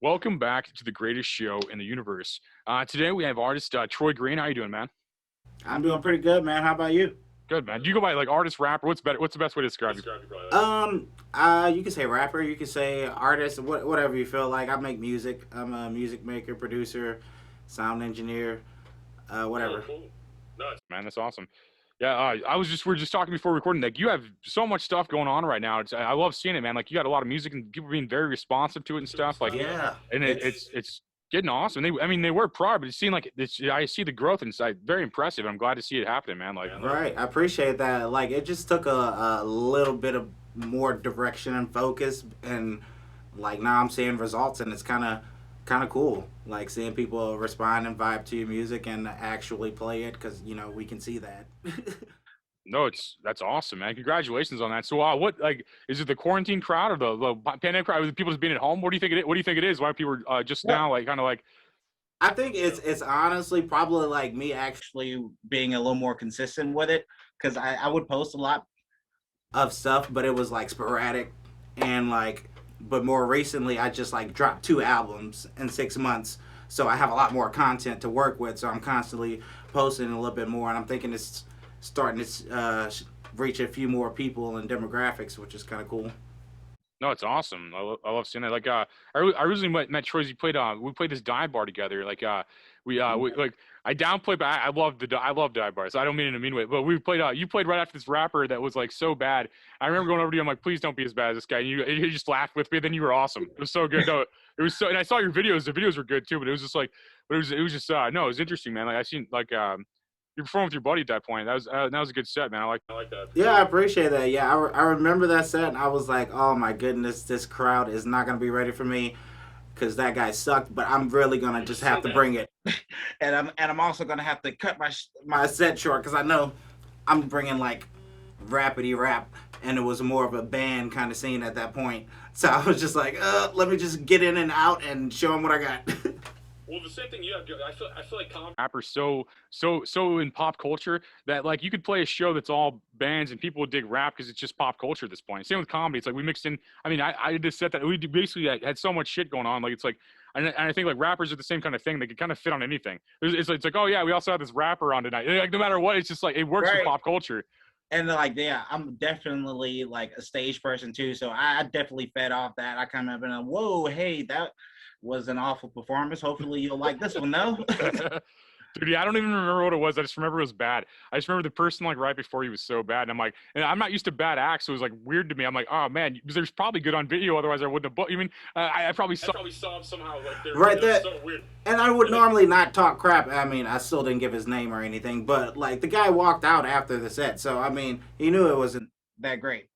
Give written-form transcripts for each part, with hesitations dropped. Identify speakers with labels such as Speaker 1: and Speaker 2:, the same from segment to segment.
Speaker 1: Welcome back to the greatest show in the universe. Today we have artist Troy Green. How you doing, man?
Speaker 2: I'm doing pretty good, man. How about you?
Speaker 1: Good, man. Do you go by like artist, rapper? What's better? What's the best way to describe you?
Speaker 2: You can say rapper, you can say artist, whatever you feel like. I make music. I'm a music maker, producer, sound engineer, whatever.
Speaker 1: Man, that's awesome. Yeah, we were just talking before recording. Like, you have so much stuff going on right now. I love seeing it, man. Like, you got a lot of music and people being very responsive to it and stuff. Like,
Speaker 2: Yeah,
Speaker 1: and it's getting awesome. They were prior, but it seemed like I see the growth inside. Very impressive. I'm glad to see it happening, man. Like,
Speaker 2: right. I appreciate that. Like, it just took a little bit of more direction and focus, and like now I'm seeing results, and it's kind of cool. Like seeing people respond and vibe to your music and actually play it, because we can see that.
Speaker 1: no, that's awesome, man. Congratulations on that. So, what like is it the quarantine crowd or the pandemic crowd? Are the people just being at home? What do you think it is? What do you think it is? Why are people just
Speaker 2: Well,
Speaker 1: now like kind of like
Speaker 2: I think it's honestly probably like me actually being a little more consistent with it, because I would post a lot of stuff, but it was like sporadic, and like, but more recently I just like dropped 2 albums in 6 months, so I have a lot more content to work with. So I'm constantly posting a little bit more, and I'm thinking it's starting to reach a few more people and demographics, which is kind of cool.
Speaker 1: No, it's awesome. I love seeing that. Like, I originally met Troy's. We played this dive bar together. Like, we like I downplayed, but I love dive bars. I don't mean it in a mean way, but we played. You played right after this rapper that was like so bad. I remember going over to you. I'm like, please don't be as bad as this guy. And you just laughed with me. Then you were awesome. It was so good. No, it was so. And I saw your videos. The videos were good too. But it was just like, but it was just no, it was interesting, man. Like I seen like you performed with your buddy at that point. That was a good set, man. I like that.
Speaker 2: Yeah, I appreciate that. Yeah, I remember that set, and I was like, oh my goodness, this crowd is not gonna be ready for me, because that guy sucked. But I'm really gonna just have to bring it, and I'm also gonna have to cut my set short, because I know I'm bringing like rapidy rap, and it was more of a band kind of scene at that point. So I was just like, let me just get in and out and show them what I got.
Speaker 1: Well, the same thing you have. I feel like comedy rappers so in pop culture that like you could play a show that's all bands and people would dig rap because it's just pop culture at this point. Same with comedy. It's like we mixed in. I mean, I just said that we basically had so much shit going on. Like it's like, and I think like rappers are the same kind of thing. They could kind of fit on anything. It's like, oh yeah, we also have this rapper on tonight. Like no matter what, it's just like it works for
Speaker 2: Right.
Speaker 1: pop culture.
Speaker 2: And like, yeah, I'm definitely like a stage person too, so I definitely fed off that. I kind of been like, whoa, hey, that was an awful performance. Hopefully you'll like this one, no?
Speaker 1: Dude, yeah, I don't even remember what it was. I just remember it was bad. I just remember the person like right before you was so bad, and I'm like, and I'm not used to bad acts, so it was like weird to me. I'm like, oh man, there's probably good on video, otherwise I wouldn't have. But you mean I probably saw him somehow like there.
Speaker 2: Right
Speaker 1: It was
Speaker 2: there.
Speaker 1: so weird.
Speaker 2: And I would normally not talk crap. I mean, I still didn't give his name or anything, but like the guy walked out after the set, so I mean, he knew it wasn't that great.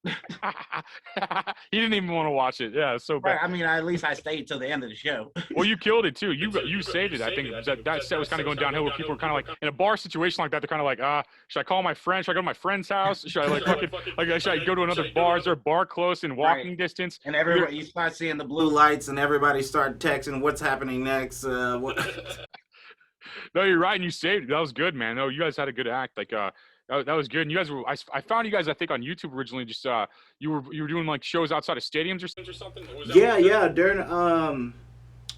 Speaker 1: He didn't even want to watch it. Yeah, it's so bad.
Speaker 2: Right. I mean, at least I stayed till the end of the show.
Speaker 1: Well, you killed it too. You saved it. I think that set was kind of going downhill where people were kind of like in a bar situation like that. They're kind of like, should I call my friend? Should I go to my friend's house? Should I like fucking like should I go to another bar? Is there a bar close in walking distance?
Speaker 2: And everybody, you start seeing the blue lights, and everybody start texting, "What's happening next?" What?
Speaker 1: No, you're right, and you saved it. That was good, man. No, you guys had a good act. Like, that was good. And you guys were. I found you guys. I think on YouTube originally. Just you were doing like shows outside of stadiums or something.
Speaker 2: Yeah, yeah. During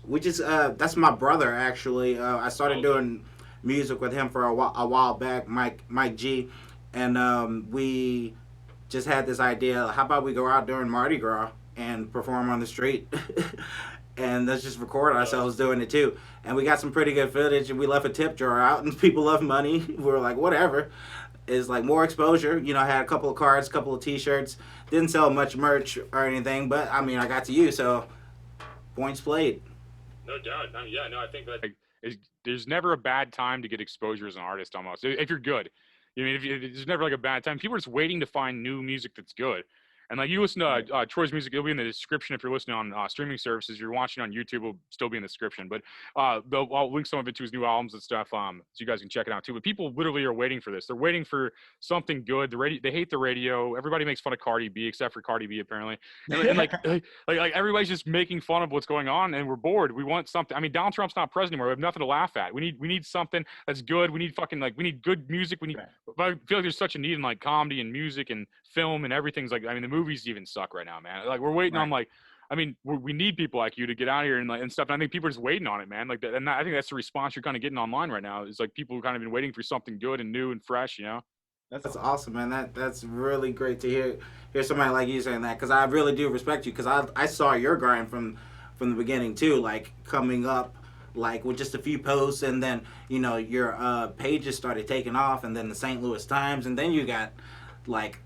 Speaker 2: we just that's my brother actually. I started doing music with him for a while back, Mike G, and we just had this idea. How about we go out during Mardi Gras and perform on the street? And let's just record ourselves doing it too. And we got some pretty good footage, and we left a tip jar out, and people love money. We were like, whatever. Is like more exposure. I had a couple of cards, a couple of T-shirts. Didn't sell much merch or anything, but I mean, I got to you, so points played.
Speaker 1: No doubt. I mean, yeah, no, I think that like, there's never a bad time to get exposure as an artist. Almost, if you're good, I mean, there's never like a bad time. People are just waiting to find new music that's good. And like you listen to Troy's music, it'll be in the description if you're listening on streaming services. If you're watching on YouTube, it'll still be in the description. But I'll link some of it to his new albums and stuff, so you guys can check it out too. But people literally are waiting for this. They're waiting for something good. They hate the radio. Everybody makes fun of Cardi B, except for Cardi B apparently. And like everybody's just making fun of what's going on, and we're bored. We want something. I mean, Donald Trump's not president anymore. We have nothing to laugh at. We need something that's good. We need we need good music. I feel like there's such a need in like comedy and music and film and everything's like. I mean, the movies even suck right now, man. Like we're waiting on like I mean, we need people like you to get out here and like and stuff. And I think people are just waiting on it, man. Like, that, and I think that's the response you're kind of getting online right now. Is like people who kind of been waiting for something good and new and fresh, you know.
Speaker 2: That's awesome, man. That's really great to hear somebody like you saying that, because I really do respect you, because I saw your grind from the beginning too, like coming up like with just a few posts, and then your pages started taking off, and then the St. Louis Times, and then you got like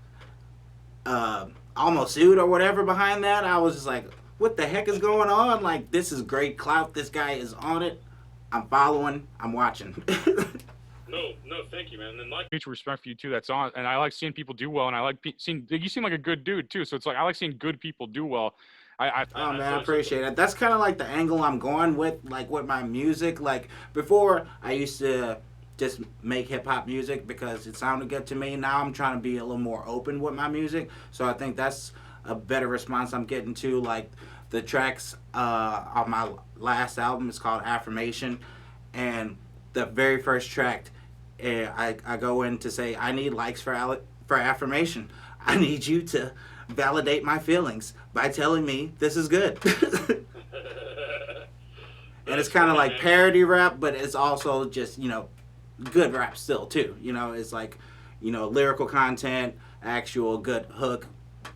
Speaker 2: uh, almost sued or whatever behind that. I was just like, what the heck is going on? Like, this is great clout. This guy is on it. I'm following. I'm watching.
Speaker 1: No, no, thank you, man. And then like mutual respect for you too. That's on, and I like seeing people do well, and I like seeing you seem like a good dude too. So it's like I like seeing good people do well.
Speaker 2: Oh man, I appreciate it. That's kind of like the angle I'm going with, like with my music. Like before, I used to just make hip hop music because it sounded good to me. Now I'm trying to be a little more open with my music. So I think that's a better response I'm getting to. Like the tracks on my last album is called Affirmation, and the very first track, I go in to say I need likes for affirmation. I need you to validate my feelings by telling me this is good. And it's kind of like parody rap, but it's also just good rap still too. It's like lyrical content, actual good hook,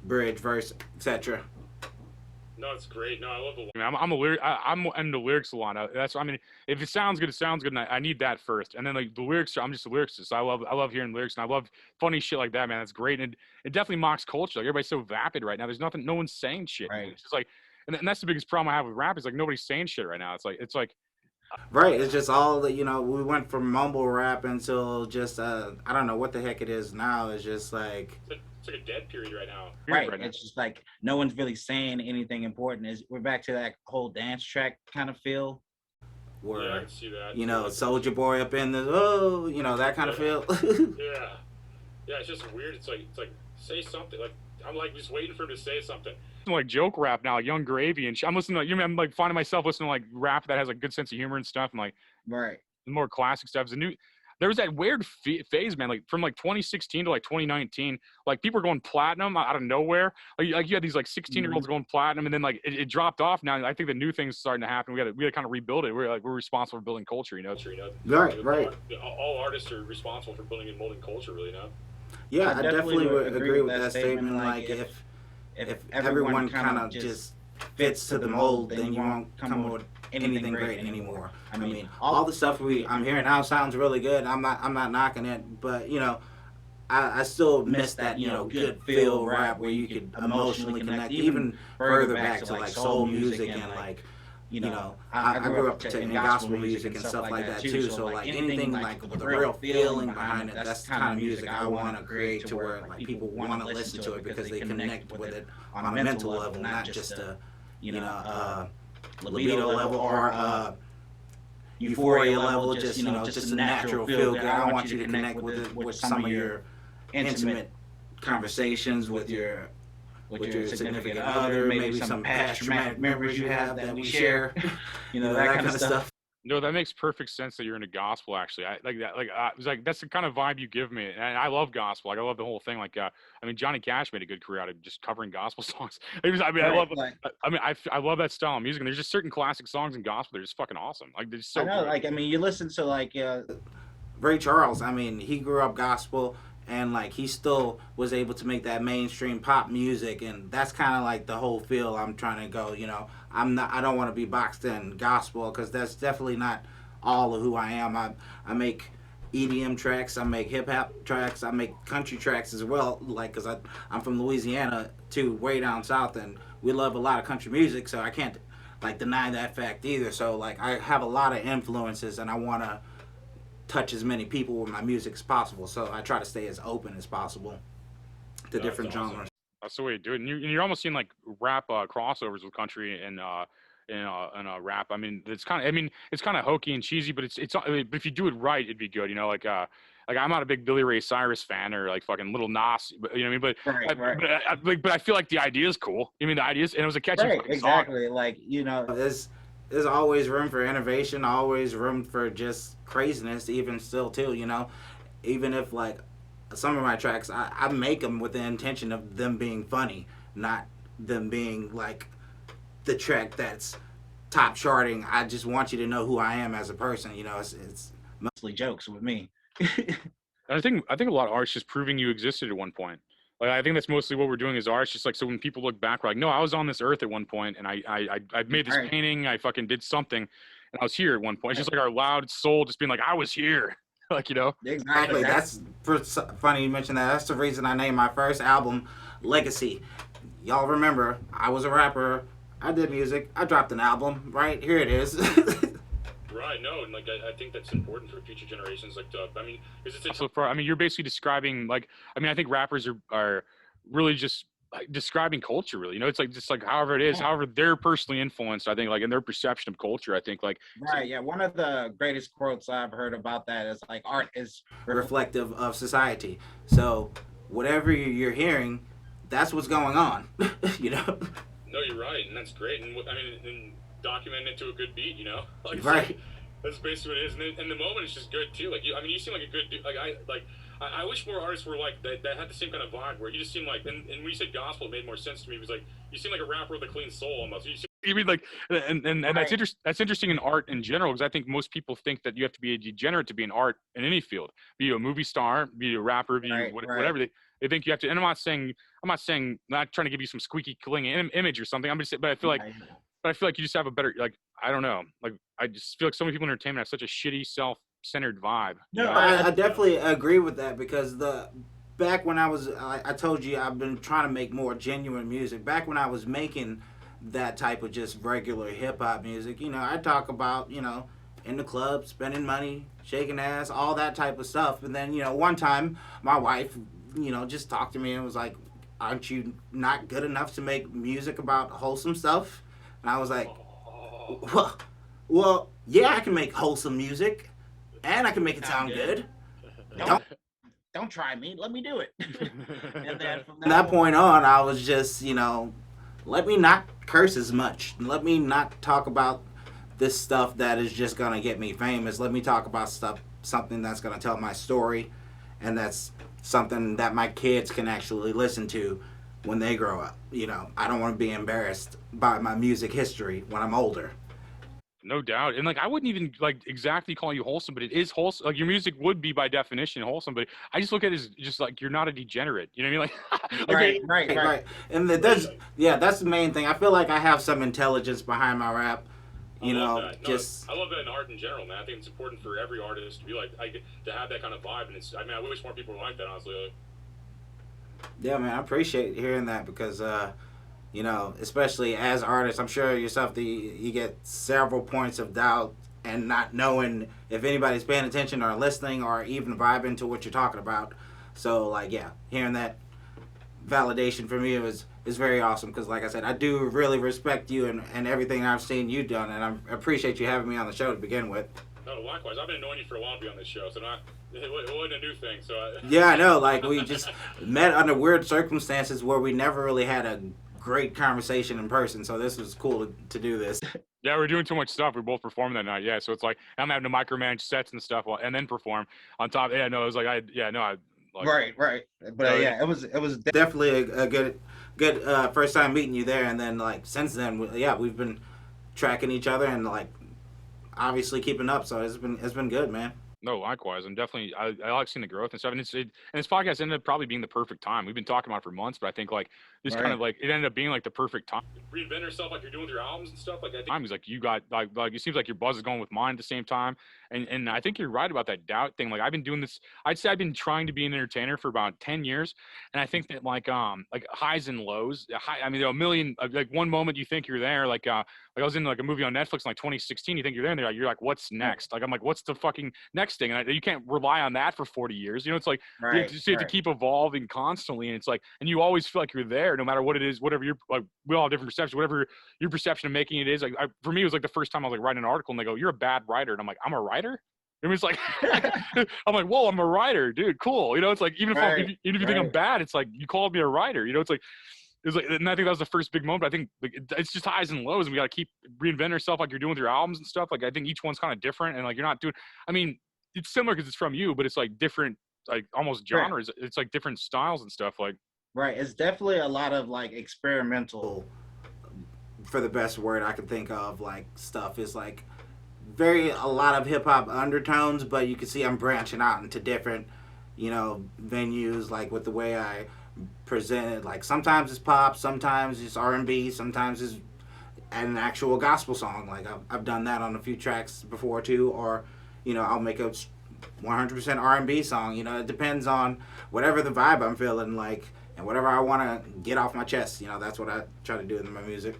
Speaker 2: bridge, verse, etc.
Speaker 1: No, it's great. No, I love the. I'm a lyric. I'm into lyrics a lot. That's. I mean, if it sounds good, it sounds good, and I need that first. And then like the lyrics, I'm just a lyricist. I love hearing lyrics, and I love funny shit like that, man. That's great, and it definitely mocks culture. Like everybody's so vapid right now. There's nothing. No one's saying shit.
Speaker 2: Right.
Speaker 1: It's just like, and that's the biggest problem I have with rap is like nobody's saying shit right now. It's like.
Speaker 2: Right, it's just all that we went from mumble rap until just I don't know what the heck it is now. It's just like
Speaker 1: It's like a dead period right now.
Speaker 3: Right. It's just like no one's really saying anything important. We're back to that whole dance track kind of feel.
Speaker 2: Where
Speaker 1: yeah, I can see that.
Speaker 2: Soldier Boy up in the that kind of feel.
Speaker 1: Yeah. Yeah, it's just weird. It's like say something. Like I'm like just waiting for him to say something. Like joke rap now, Young Gravy, and I'm listening to I'm like finding myself listening to like rap that has like good sense of humor and stuff, and like
Speaker 3: right,
Speaker 1: the more classic stuff. There was that weird phase, man, like from like 2016 to like 2019, like people were going platinum out of nowhere. Like you had these like 16-year-olds going platinum, and then like it dropped off. Now I think the new thing's starting to happen. We got to kind of rebuild it. We're responsible for building culture,
Speaker 2: Right.
Speaker 1: All artists are responsible for building and molding culture, really,
Speaker 2: Yeah, I definitely would agree with that statement. Like if everyone kind of just fits to the mold, then you won't come up with anything great anymore. I mean, all the stuff I'm hearing now sounds really good. I'm not knocking it, but I still miss that good feel rap where you could emotionally connect even further back to like soul music and like I grew up in gospel music and stuff like that too. So like anything like with a real feeling behind it, that's the kind of music I want to create to where like people want to listen to it because they connect with it on a mental level, not just a libido level or euphoria level. Just just a natural feel good. I want you to connect with it with some of your intimate conversations with your significant other, maybe some past traumatic memories you have that we share, that kind of stuff.
Speaker 1: No, that makes perfect sense that you're into gospel. Actually, I like that. Like, it was like that's the kind of vibe you give me, and I love gospel. Like, I love the whole thing. Like, I mean, Johnny Cash made a good career out of just covering gospel songs. I love that style of music, and there's just certain classic songs in gospel. They're just fucking awesome. Like, they're just so.
Speaker 3: I know.
Speaker 1: Good.
Speaker 3: Like, I mean, you listen to like
Speaker 2: Ray Charles. I mean, he grew up gospel. And like he still was able to make that mainstream pop music, and that's kind of like the whole feel I'm trying to go. I don't want to be boxed in gospel because that's definitely not all of who I am. I make EDM tracks, I make hip hop tracks, I make country tracks as well. Like because I'm from Louisiana too, way down south, and we love a lot of country music, so I can't like deny that fact either. So like I have a lot of influences, and I want to touch as many people with my music as possible, so I try to stay as open as possible to different genres.
Speaker 1: That's the way to do it, and you're almost seeing like rap crossovers with country and rap. I mean, it's kind of hokey and cheesy, but but if you do it right, it'd be good. Like I'm not a big Billy Ray Cyrus fan or like fucking Little Nas, but you know what I mean. But but I feel like the idea is cool. I mean, the idea is, and it was a catchy song.
Speaker 3: Exactly. Like
Speaker 2: there's always room for innovation, always room for just craziness, even still too, even if like some of my tracks, I make them with the intention of them being funny, not them being like the track that's top charting. I just want you to know who I am as a person. You know, it's
Speaker 3: Mostly jokes with me.
Speaker 1: And I think a lot of art's just proving you existed at one point. Like I think that's mostly what we're doing as artists. Just like so when people look back, we're like, no, I was on this earth at one point, and I made this
Speaker 3: Right.
Speaker 1: painting, I fucking did something, and I was here at one point. It's just like our loud soul just being like, I was here, like you know.
Speaker 2: exactly.
Speaker 3: Exactly.
Speaker 2: That's funny you mentioned that. That's the reason I named my first album Legacy. Y'all remember, I was a rapper. I did music. I dropped an album. Right here it is.
Speaker 1: Right. No, and like I think that's important for future generations. Like, I mean, because it's so far. I mean, you're basically describing like. I mean, I think rappers are really just like, describing culture. Really, you know, it's like just like however it is,
Speaker 3: Yeah.
Speaker 1: however they're personally influenced. I think like in their perception of culture. I think like.
Speaker 3: Right. Yeah. One of the greatest quotes I've heard about that is like art is
Speaker 2: Reflective of society. So whatever you're hearing, that's what's going on. you know.
Speaker 1: No, you're right, and that's great. And I mean, and document it to a good beat, you know, like
Speaker 2: Right.
Speaker 1: that's basically what it is. And the moment is just good too. Like you, I mean, you seem like a good dude. I wish more artists were like that had the same kind of vibe where you just seem like. And when you said gospel, it made more sense to me. It was like you seem like a rapper with a clean soul almost. You mean like, and
Speaker 3: Right.
Speaker 1: that's interesting in art in general because I think most people think that you have to be a degenerate to be an art in any field, be you a movie star, be you a rapper, be you
Speaker 3: Right. Right.
Speaker 1: whatever they think you have to. And I'm not trying to give you some squeaky clean image or something. I'm just saying,
Speaker 3: Right.
Speaker 1: but I feel like you just have a better like I don't know. Like I just feel like so many people in entertainment have such a shitty self-centered vibe. You
Speaker 3: No,
Speaker 1: know?
Speaker 2: I definitely agree with that because the back when I told you I've been trying to make more genuine music. Back when I was making that type of just regular hip hop music, you know, I talk about, you know, in the club, spending money, shaking ass, all that type of stuff. And then, you know, one time my wife, you know, just talked to me and was like, "Aren't you not good enough to make music about wholesome stuff?" And I was like, "Well, yeah, I can make wholesome music, and I can make it sound good."
Speaker 3: Don't don't try me. Let me do it. And then from
Speaker 2: From that point on, I was just, you know, let me not curse as much. Let me not talk about this stuff that is just gonna get me famous. Let me talk about something that's gonna tell my story, and that's something that my kids can actually listen to when they grow up. You know, I don't want to be embarrassed by my music history when I'm older.
Speaker 1: No doubt. And like I wouldn't even like exactly call you wholesome, but it is wholesome. Like your music would be by definition wholesome, but I just look at it as just like you're not a degenerate. You know what I mean? Like,
Speaker 3: right, right,
Speaker 2: Right,
Speaker 3: right.
Speaker 2: right. And that's yeah, that's the main thing. I feel like I have some intelligence behind my rap. You know, just
Speaker 1: I love that in art in general, man. I think it's important for every artist to be like to have that kind of vibe. And it's I mean I wish more people were like that. Honestly, like,
Speaker 2: yeah, man. I appreciate hearing that because you know, especially as artists, I'm sure yourself you get several points of doubt and not knowing if anybody's paying attention or listening or even vibing to what you're talking about. So like, yeah, hearing that validation for me is very awesome because like I said, I do really respect you and everything I've seen you done, and I appreciate you having me on the show to begin with.
Speaker 1: no, likewise. I've been knowing you for a while to be on this show, so it wasn't a new thing. So
Speaker 2: Yeah, I know. Like we just met under weird circumstances where we never really had a great conversation in person. So this was cool to do this.
Speaker 1: yeah, we're doing too much stuff. We're both performing that night. Yeah, so it's like I'm having to micromanage sets and stuff, and then perform on top. Yeah, no, it was like I like.
Speaker 3: Right, right. But yeah, it was
Speaker 2: Definitely a good first time meeting you there, and then like since then, yeah, we've been tracking each other and like obviously keeping up. So it's been good, man.
Speaker 1: No, likewise. I'm definitely I like seeing the growth and stuff. And and this podcast ended up probably being the perfect time. We've been talking about it for months, but I think like this kind of like it ended up being like the perfect time. Reinvent yourself like you're doing with your albums and stuff. Like I think times like you got like it seems like your buzz is going with mine at the same time. And I think you're right about that doubt thing. Like I've been doing this. I'd say I've been trying to be an entertainer for about 10 years, and I think that like highs and lows. I mean, there are a million like one moment you think you're there. Like I was in like a movie on Netflix in like 2016. You think you're there, and you're like, what's next? Like I'm like, what's the fucking next thing? And you can't rely on that for 40 years. You know, it's like you just have to keep evolving constantly, and it's like, and you always feel like you're there, no matter what it is, whatever you're like. We all have different perceptions. Whatever your perception of making it is. Like for me, it was like the first time I was like writing an article, and they go, "You're a bad writer," and I'm like, "I'm a writer." It was like, I'm like, whoa, I'm a writer, dude. Cool. You know, it's like, even if you think I'm bad, it's like, you called me a writer, you know, it's like, and I think that was the first big moment. I think like, it's just highs and lows, and we got to keep reinventing ourselves like you're doing with your albums and stuff. Like, I think each one's kind of different, and like, you're not doing, I mean, it's similar because it's from you, but it's like different, like almost genres. It's like different styles and stuff. Like,
Speaker 3: right. It's definitely a lot of like experimental
Speaker 2: for the best word I can think of, like stuff is like a lot of hip hop undertones, but you can see I'm branching out into different, venues, like with the way I present it. Like sometimes it's pop, sometimes it's R&B, sometimes it's an actual gospel song. Like I've done that on a few tracks before too, or I'll make a 100% R&B song. It depends on whatever the vibe I'm feeling like and whatever I want to get off my chest. That's what I try to do in my music.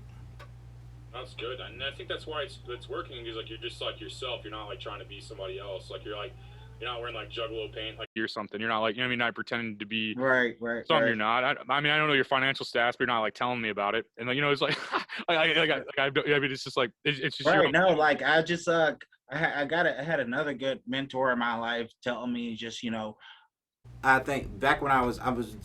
Speaker 1: That's good, and I think that's why it's working because like you're just like yourself. You're not like trying to be somebody else. Like you're not wearing like Juggalo paint like you're something. You're not like not pretending to be
Speaker 3: right.
Speaker 1: something you're not. I mean I don't know your financial stats, but you're not like telling me about it. And like it's like I mean it's just like it's just
Speaker 3: right. No, like I just I had another good mentor in my life telling me just
Speaker 2: I think back when I was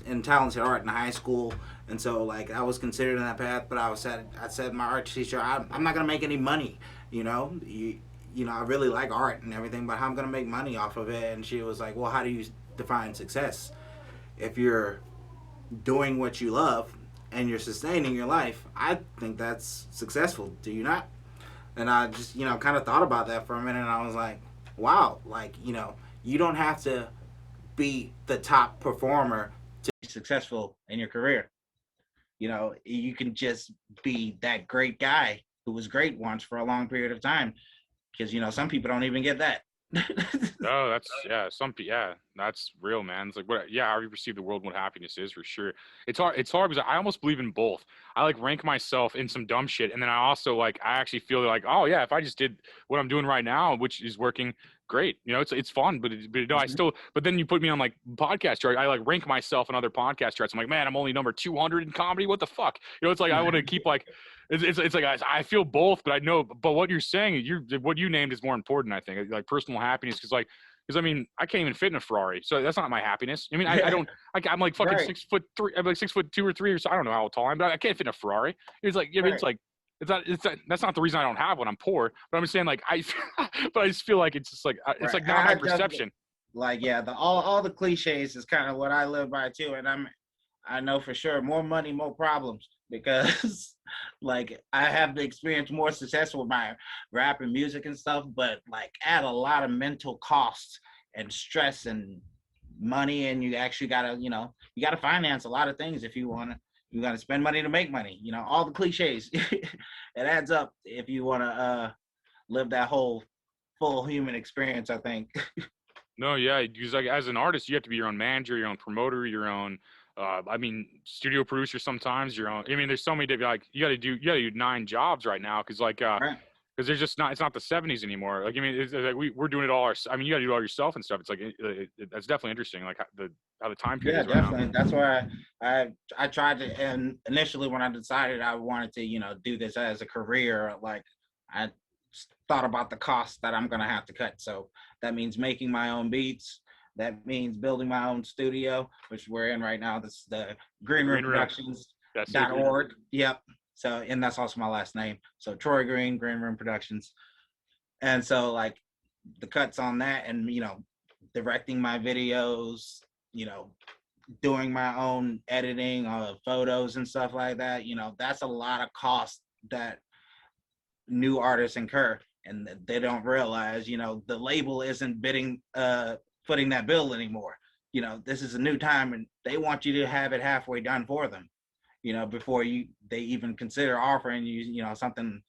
Speaker 2: in talented art in high school, and so like I was considered in that path. But I said my art teacher, I'm not gonna make any money. I really like art and everything, but how I'm gonna make money off of it? And she was like, well, how do you define success? If you're doing what you love and you're sustaining your life, I think that's successful. Do you not? And I just kind of thought about that for a minute, and I was like, wow, like you don't have to be the top performer
Speaker 3: to be successful in your career. You can just be that great guy who was great once for a long period of time, because some people don't even get that.
Speaker 1: Oh, that's real, man. It's like how you perceive the world and what happiness is, for sure. It's hard because I almost believe in both. I like rank myself in some dumb shit, and then I also I actually feel like, oh yeah, if I just did what I'm doing right now, which is working great, it's fun, but I still, but then you put me on like podcast chart, I like rank myself in other podcast charts. I'm like, man, I'm only number 200 in comedy. What the fuck? It's like I want to keep like it's like I feel both, but I know, but what you're saying, what you named is more important, I think, like personal happiness, because I mean, I can't even fit in a Ferrari, so that's not my happiness. I mean, I don't, I'm like fucking
Speaker 3: right.
Speaker 1: 6'3", I'm like 6'2" or 6'3", or so. I don't know how tall I am, but I can't fit in a Ferrari. It's like,
Speaker 3: right.
Speaker 1: it's like, that's not the reason I don't have one. I'm poor, but I'm just saying, like, but I just feel like it's just like, it's like not my perception.
Speaker 3: Like, yeah, all the cliches is kind of what I live by too, and I know for sure more money, more problems, because like I have experienced more success with my rap and music and stuff, but like add a lot of mental costs and stress and money, and you actually gotta you gotta finance a lot of things if you gotta spend money to make money. All the cliches. It adds up if you want to live that whole full human experience, I think.
Speaker 1: No, yeah, because like as an artist, you have to be your own manager, your own promoter, your own. I mean, studio producer sometimes. Your own. I mean, there's so many different. Like you got to do 9 jobs right now because
Speaker 3: Right.
Speaker 1: because there's just not. It's not the '70s anymore. Like I mean, it's like we're doing it all. I mean, you got to do it all yourself and stuff. It's like that's definitely interesting. Like how the time period is right
Speaker 3: definitely.
Speaker 1: now.
Speaker 3: That's why I tried to, and initially when I decided I wanted to do this as a career, like I thought about the costs that I'm gonna have to cut. So that means making my own beats. That means building my own studio, which we're in right now. This is the Green Room Productions.org. Yep. So, and that's also my last name. So Troy Green, Green Room Productions. And so like the cuts on that, and directing my videos, doing my own editing of photos and stuff like that, that's a lot of cost that new artists incur, and they don't realize, the label isn't footing that bill anymore. This is a new time, and they want you to have it halfway done for them, before they even consider offering you, something,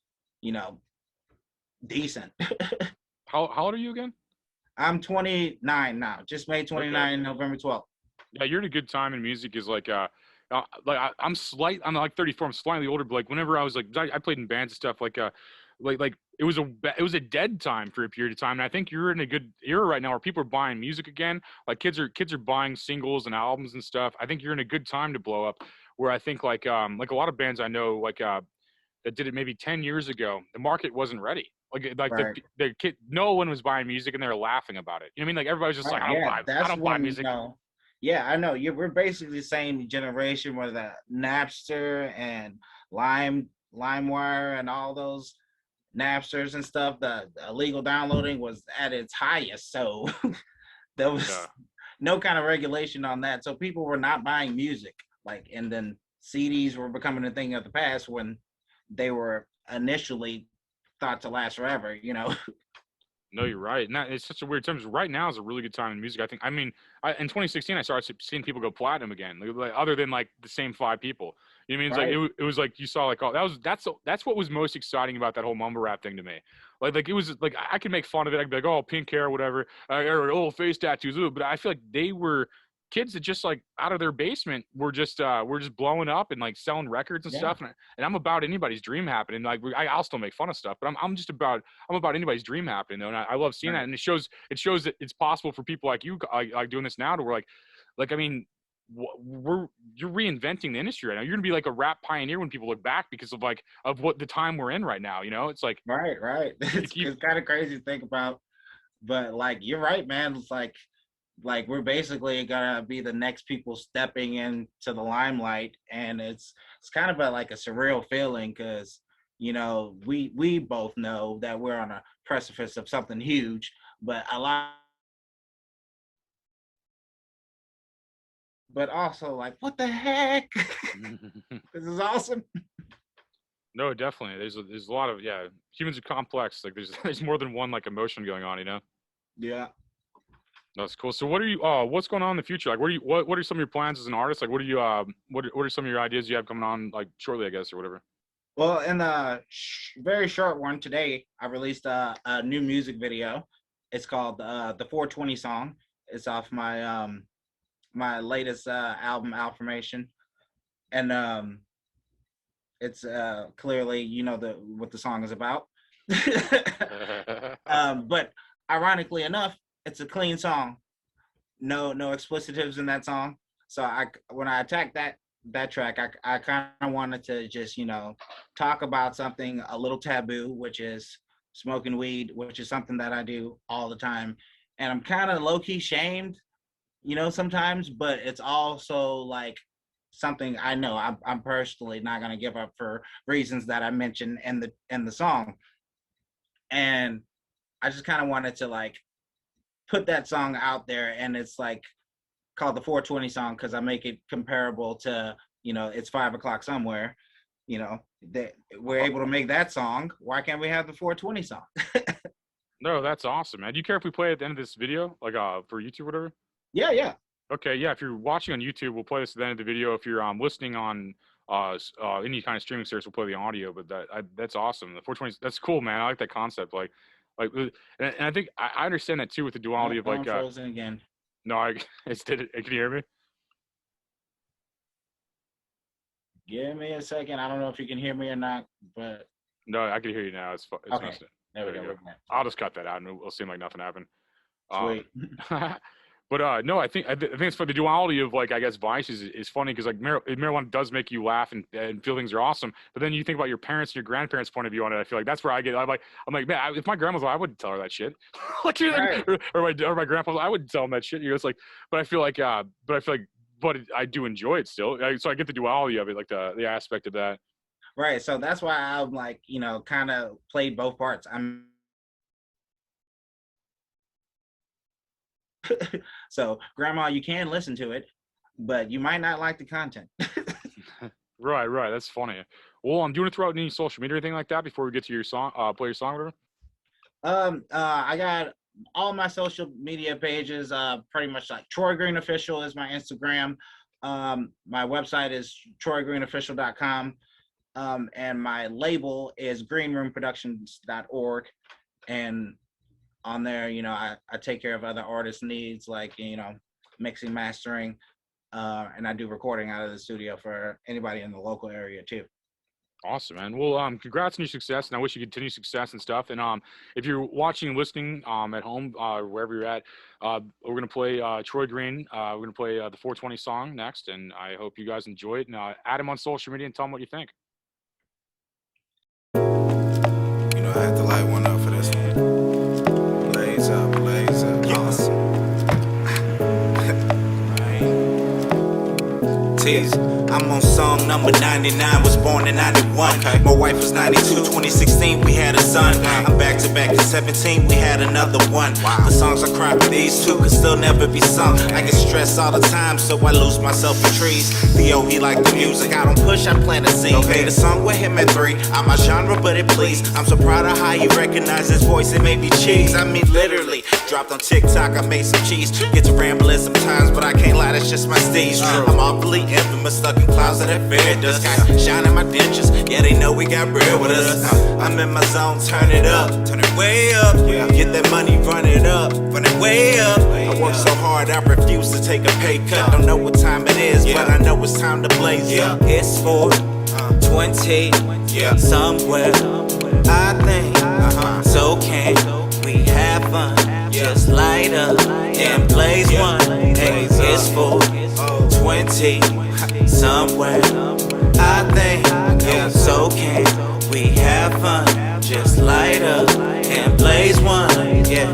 Speaker 3: decent.
Speaker 1: How old are you again?
Speaker 3: I'm 29 now. Just made 29 November 12th.
Speaker 1: Yeah, you're in a good time in music. Is like I'm like 34. I'm slightly older, but like whenever I was like I played in bands and stuff, like it was a dead time for a period of time, and I think you're in a good era right now where people are buying music again. Like kids are buying singles and albums and stuff. I think you're in a good time to blow up. Where I think like a lot of bands I know that did it maybe 10 years ago, the market wasn't ready. Like
Speaker 3: right.
Speaker 1: the kid, no one was buying music and they were laughing about it. You know what I mean? Like everybody was just like, I don't buy music.
Speaker 3: Yeah, I know. We're basically the same generation where the Napster and LimeWire and all those Napsters and stuff, the illegal downloading was at its highest. So there was no kind of regulation on that. So people were not buying music. And then CDs were becoming a thing of the past when they were initially thought to last forever, you know.
Speaker 1: No, you're right. And that, it's such a weird time. 'Cause right now is a really good time in music. I think. I mean, in 2016, I started seeing people go platinum again. Like, other than like the same 5 people. You know what I mean? It's like
Speaker 3: Right.
Speaker 1: it was like you saw like, oh, that's what was most exciting about that whole mumble rap thing to me. Like it was like I could make fun of it. I could be like, oh, pink hair, whatever, or oh, face tattoos. But I feel like they were kids that just like out of their basement were just blowing up and like selling records and
Speaker 3: Yeah.
Speaker 1: stuff. And I'm about anybody's dream happening. Like I'll still make fun of stuff, but I'm about anybody's dream happening though, and I love seeing that.
Speaker 3: Right.
Speaker 1: And it shows that it's possible for people like you, like doing this now, to where like I mean, you're reinventing the industry right now. You're gonna be like a rap pioneer when people look back because of what the time we're in right now. You know, it's like
Speaker 3: Right, right.
Speaker 1: you keep.
Speaker 3: It's kind of crazy to think about, but like you're right, man. It's like we're basically gonna be the next people stepping into the limelight, and it's kind of like a surreal feeling because you know we both know that we're on a precipice of something huge, but a lot, but also like what the heck, this is awesome.
Speaker 1: No, definitely. There's a lot of, yeah. Humans are complex. Like there's more than one like emotion going on. You know.
Speaker 3: Yeah.
Speaker 1: That's cool. So what's going on in the future? Like what are some of your plans as an artist? Like what are some of your ideas you have coming on like shortly, I guess, or whatever?
Speaker 3: Well, in the very short one today, I released a new music video. It's called the 420 song. It's off my latest album, Affirmation, and it's clearly you know what the song is about. But ironically enough, it's a clean song. No explicitives in that song. So when I attacked that track, I kind of wanted to just you know talk about something a little taboo, which is smoking weed, which is something that I do all the time, and I'm kind of low key shamed, you know, sometimes, but it's also like something I know I'm personally not gonna give up for reasons that I mentioned in the song, and I just kind of wanted to like put that song out there, and it's like called the 420 song because I make it comparable to you know it's 5 o'clock somewhere, you know that we're able to make that song. Why can't we have the 420 song?
Speaker 1: No, that's awesome, man. Do you care if we play it at the end of this video, like for YouTube, or whatever?
Speaker 3: Yeah, yeah.
Speaker 1: Okay, yeah. If you're watching on YouTube, we'll play this at the end of the video. If you're listening on any kind of streaming service, we'll play the audio. But that's awesome. The 420, that's cool, man. I like that concept. And I think I understand that too with the duality of
Speaker 3: No, I'm
Speaker 1: like.
Speaker 3: frozen again.
Speaker 1: No, it's did it. Can you hear me?
Speaker 3: Give me a second. I don't know if you can hear me or not, but
Speaker 1: No, I can hear you now. It's
Speaker 3: okay.
Speaker 1: messed up.
Speaker 3: There we
Speaker 1: There you
Speaker 3: go.
Speaker 1: go. I'll just cut that out, and we'll seem like nothing happened.
Speaker 3: Sweet.
Speaker 1: But no, I think it's for the duality of like I guess vices is funny because like marijuana does make you laugh and feel things are awesome. But then you think about your parents and your grandparents' point of view on it. I feel like that's where I'm like man, if my grandma's alive, I wouldn't tell her that shit. Like
Speaker 3: Right.
Speaker 1: or my grandpa's, I wouldn't tell him that shit. You know, it's like, but I feel like I do enjoy it still. So I get the duality of it, like the aspect of that.
Speaker 3: Right. So that's why I'm like, you know, kind of played both parts. So, grandma, you can listen to it, but you might not like the content.
Speaker 1: Right. That's funny. Well, I'm doing it throughout any social media or anything like that before we get to your song, play your song, or whatever.
Speaker 3: I got all my social media pages, pretty much like Troy Green Official is my Instagram. My website is troygreenofficial.com. And my label is greenroomproductions.org. And on there, you know, I take care of other artists' needs, like, you know, mixing, mastering, and I do recording out of the studio for anybody in the local area too.
Speaker 1: Awesome, man. Well, congrats on your success, and I wish you continued success and stuff. And if you're watching and listening at home, wherever you're at, we're gonna play Troy Green. We're gonna play the 420 song next, and I hope you guys enjoy it. And add him on social media and tell him what you think.
Speaker 4: You know, I had to light one up for this one. Blaze up, blaze up. Yes. Tease. I'm on song song number 99, was born in 91. My wife was 92, 2016 we had a son. I'm back to back in 17, we had another one. The songs I cry for these two could still never be sung. I get stressed all the time, so I lose myself in trees. Theo, he like the music, I don't push, I plant a seed. Made a song with him at 3, I'm my genre but it please. I'm so proud of how he recognized his voice, it made me cheese. I mean literally, dropped on TikTok, I made some cheese. Get to rambling sometimes, but I can't lie, that's just my stage. I'm awfully infamous, stuck in clouds of that fair dust. Shining my dentures, yeah they know we got bread with us. I'm in my zone, turn it up, turn it way up. Get that money, run it up, run it way up. I work so hard, I refuse to take a pay cut. Don't know what time it is, but I know it's time to blaze up. It's 4:20, somewhere, I think. So can we have fun? Just light up and blaze one. Hey, it's 4:20, somewhere, I think. So can we have fun? Just light up and blaze one.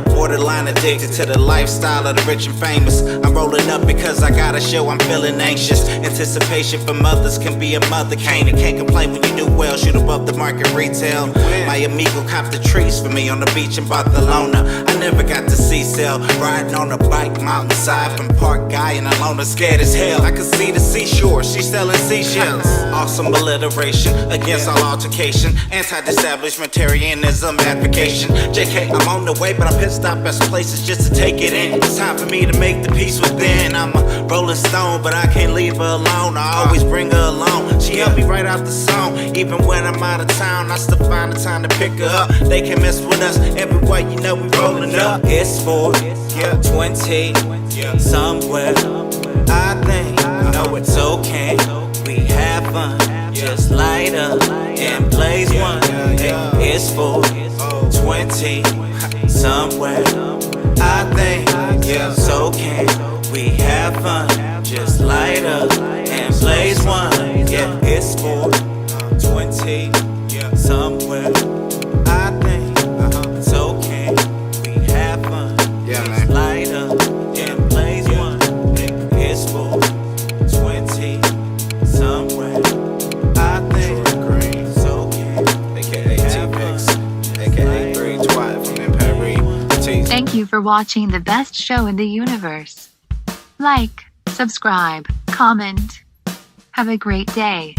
Speaker 4: Borderline addicted to the lifestyle of the rich and famous. I'm rolling up because I got a show, I'm feeling anxious. Anticipation from others can be a mother cane. And can't complain when you do well, shoot above the market retail. My amigo copped the trees for me on the beach in Barcelona. I never got to see sell. Riding on a bike mountainside from Park Guy and Alona, scared as hell. I could see the seashore, she's selling seashells. Awesome alliteration against all altercation. Anti-establishmentarianism advocation. JK, I'm on the way, but I'm pissed off at some places just to take it in. It's time for me to make the peace within. I'm a rolling stone, but I can't leave her alone. I always bring her along. She helped me write out the song. Even when I'm out of town, I still find the time to pick her up. They can mess with us everywhere, you know we rolling up. It's 4:20, somewhere, I think. No, it's okay, we have fun. Just light up and blaze one. It's 4:20, somewhere, I think. So can we have fun? Just light up and blaze one. It's 4:20, somewhere, I think. So can we have fun? Just light up and blaze one. It's 4:20, somewhere, I think. So can AKA T-Pix, AKA 3 from Empire.
Speaker 5: Thank you for watching the best show in the universe. Like, subscribe, comment. Have a great day.